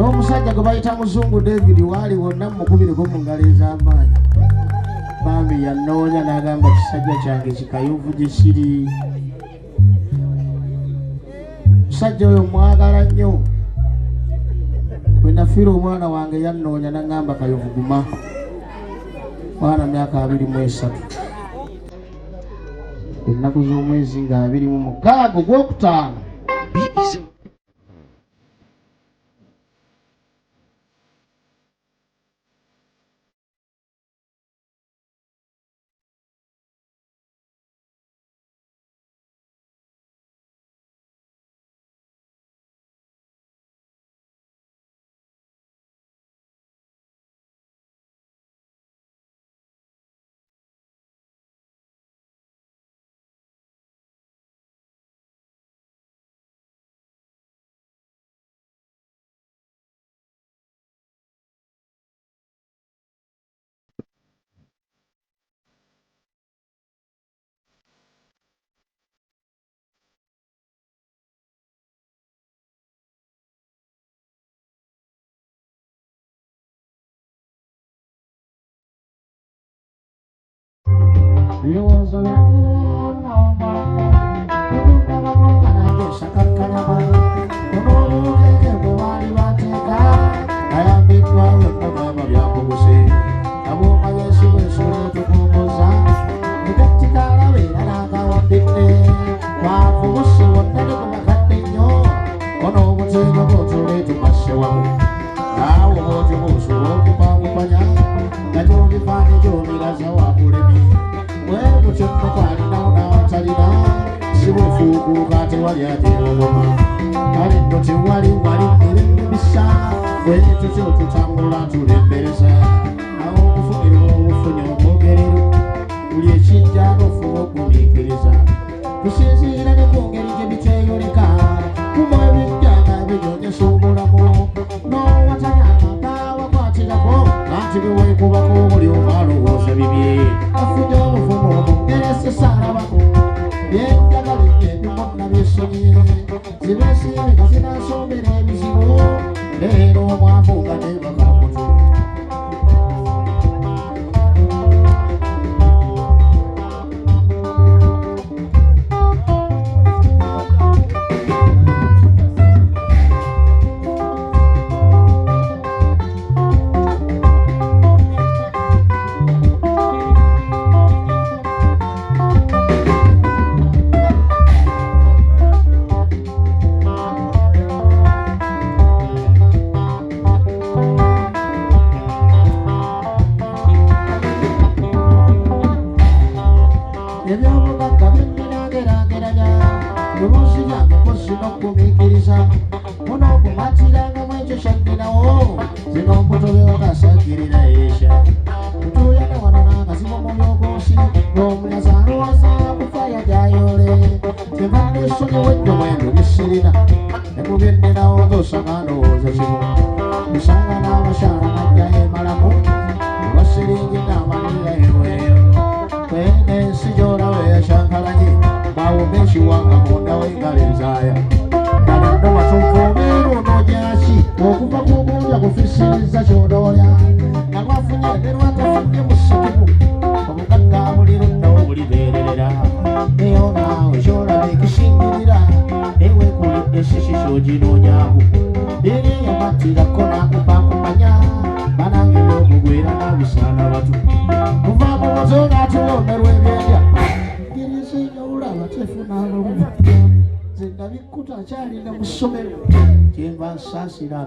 n'omusajja gwe bayita Muzungu David waali wonna mukubireko mu ngalo ez'amaanyi. Bambi yanoonya n'agamba kisajja kyange kikayuvu gye kiri. Musajja oyo mwagala nnyo. Bwe nafiira omwana wange yannoonya n'agamba kayuvu guma. Mwana myaka 23. Ennaku z'omwezi nga 26 gw'okutaano.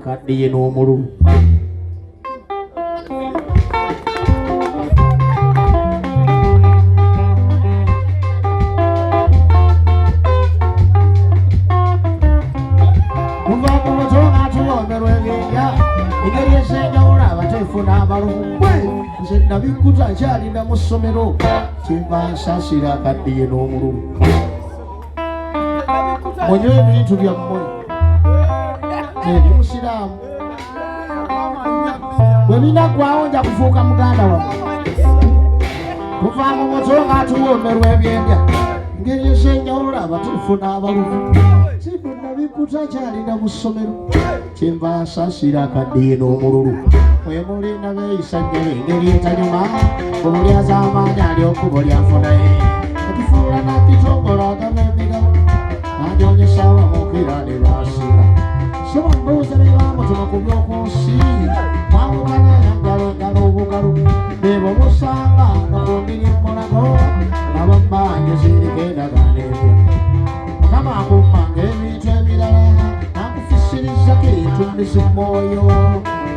Kadhiye n'omulu nabikuta kyalinda mu ssomero kyenva nsaasira kaddiye n'omululu munywe ebintu byammwe eri musiraamu bwe binaggwawo nja kufuuka muganda wammwe tuva mu muto nga tuwoomerwa ebyendya ngeri esenjawulo abatuufu n'abaluvu nabikuta kyalinda mu ssomero kyenva nsasira kaddiye n'omululu wemulina beeyisa nnyo engeri etanyuma obulyaza amaanyi alyokuba lyafunaye ekifuula nakitongolo agaba emigabo nanjonyesa abamukira ne basinga soba mbuuza ne bamutuma ku byokunsi mwawukana yangalo engalo obugalu bebo musanga nokundiri mulago nabamanje ziriko endagaano ebyo mukama akummanga ebintu ebirala nakufisirizako etumbisi mwoyo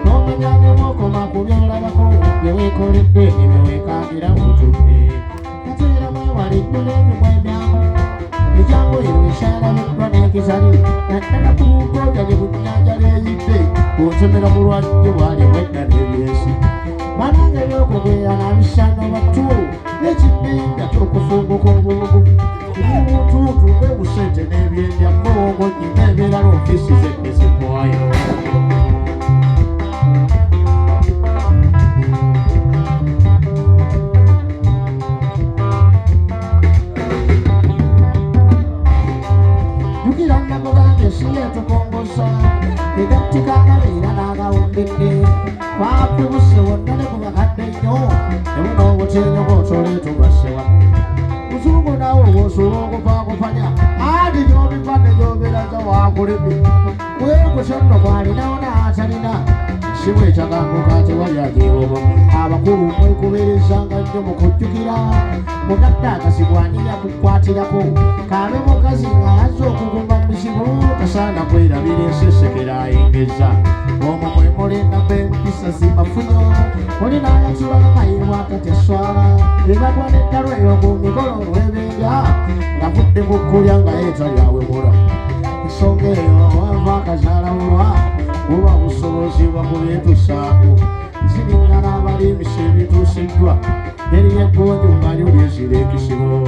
nomenya okoma ku byolabako byewekoledde nebyewekangira mutudde kateera mwewale nnyo n'emimwa emyangu ejangu ero ekyalabiddwa n'ekizali naddala ku bugoja gye bunnyanja lyeyidde bw'otomera mu lwajjo bwali bwedda n'ebyesi banange ebyokubeera nabisano batu n'ekibbinga ky'okufunguka obulugu ebibutuutu bwebusente n'ebyendya muwongo nnyina ebirala ofisi zeddezimwayo tukongoza egattikana leera n'agawundidde twakubuse wonna ne kubakadde nnyo nebuno obutenyo bwotole tubasewa muzungu nawe bwosuula okupaakupanya adi gyobivadde gyoberaza wakulebe wekusenno kwalinawo n'atalina si bwekyaganguka tewalyajeewobo abakulu mwekubeerezanga nnyo mu kujjukira mugadde akasigwanira kukwatirako kabe mukazi ng'alaze okugumba muzibu tasaana kwerabira ensesekera ayengeza omwo mwe mulina b'empisa zimafunyo muli n'ayatula mayibwa atateswala ebagwa n'eddalo eyo mu mikolo olw'ebendya ngavudde ku kkulya nga yeetalyawemula ensonga eyo wava akazaalawulwa buba busobozi bwa kubyetusaako ziriŋŋana abalimisa ebituusiddwa eri eggonjo nga lyulyezira ekisibo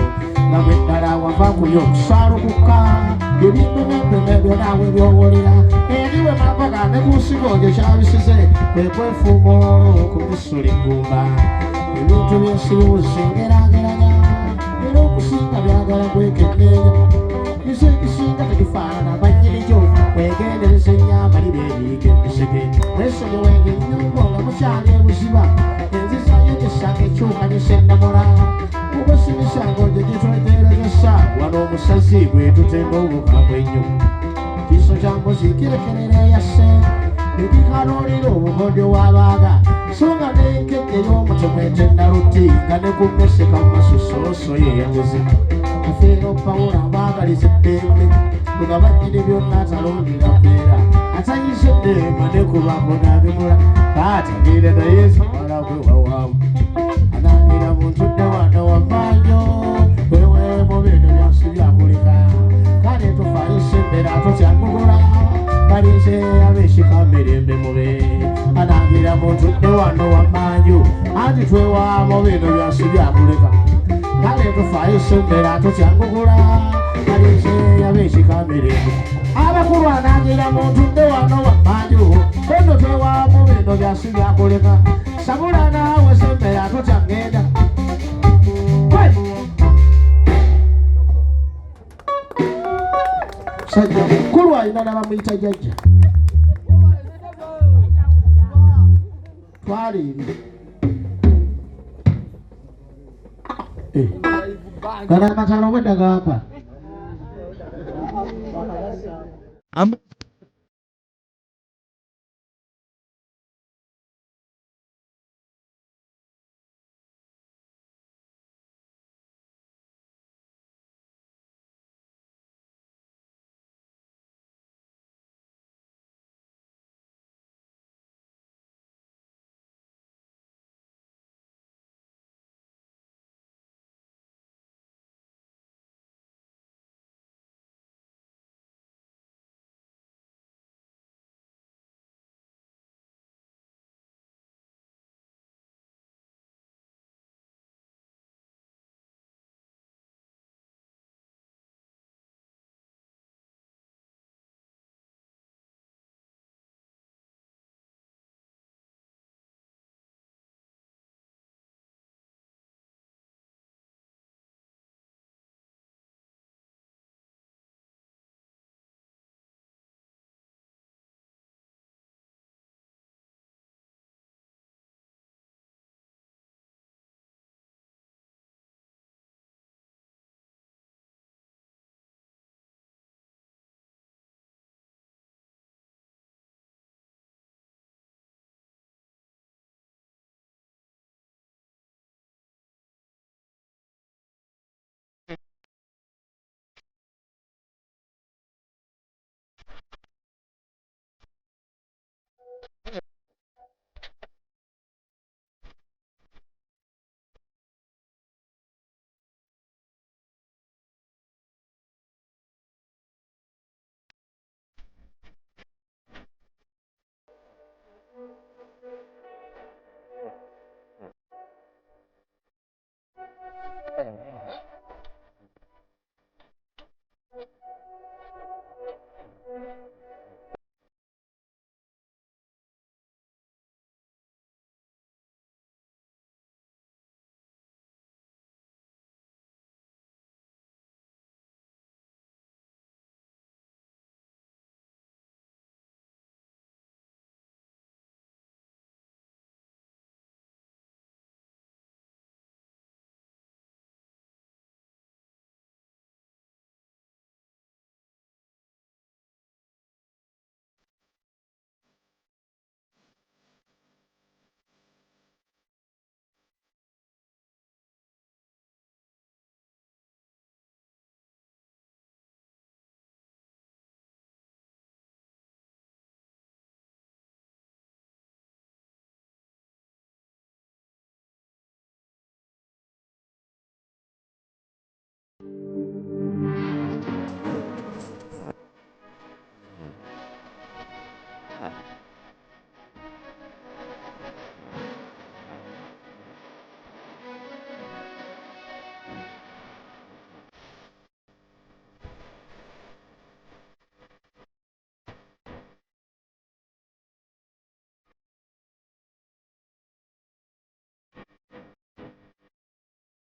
nga bwe ddala wava kulya okusaalukuka ebintu n'empeme ebyo naawe byowulira eriwe makoga ne ku nsigo gye kyabisize kwe kwefuuma olwo ku misula eggumba ebintu by'ensibuzi ngerageranya era okusinga byagala kwekenneenya kiso ekisinga tekifaanana bannyirikyo wegendereza ennyamba libeeriika emisege mwesonyiwenga ennyumba nga mukyali ebuziba enzizayo gyesanga ekyuma gyesennamula mubasimisa ng'ogye gitweteerezesa wano omusazi gwe tutenda obukambwe ennyo kiso kya mbuzi kirekerera eyasse ekikanuulira obukodyo w'abaaga so nga n'enkejje y'omutemu etennalutti nga ne ku mmeseka mu masusooso yeeyageze afeera opawula abaagaliza eddembe nga bajjire byonna atalondera kwera atayise eddembe ne kubako n'abimula kaatagire naye samala kwewawaamu anangira buntudde wano wammanyo weweemu bino byansi byakuleka kale tufayise embera totyakugula balize ab'ekikamirembe mube anangira buntudde wano wammanyo anti twewaamu bino byansi byakuleka kale tufayise embera totyakugula balize ab'ekikamirembe abakulu anangira buntudde wano wammanyo eno twewaamu bino byansi byakuleka sabula naawe sembera totyagenda sajja mukulu alina nabamuyita jjajja twala eri gana amatalo obwedda gamba Ah.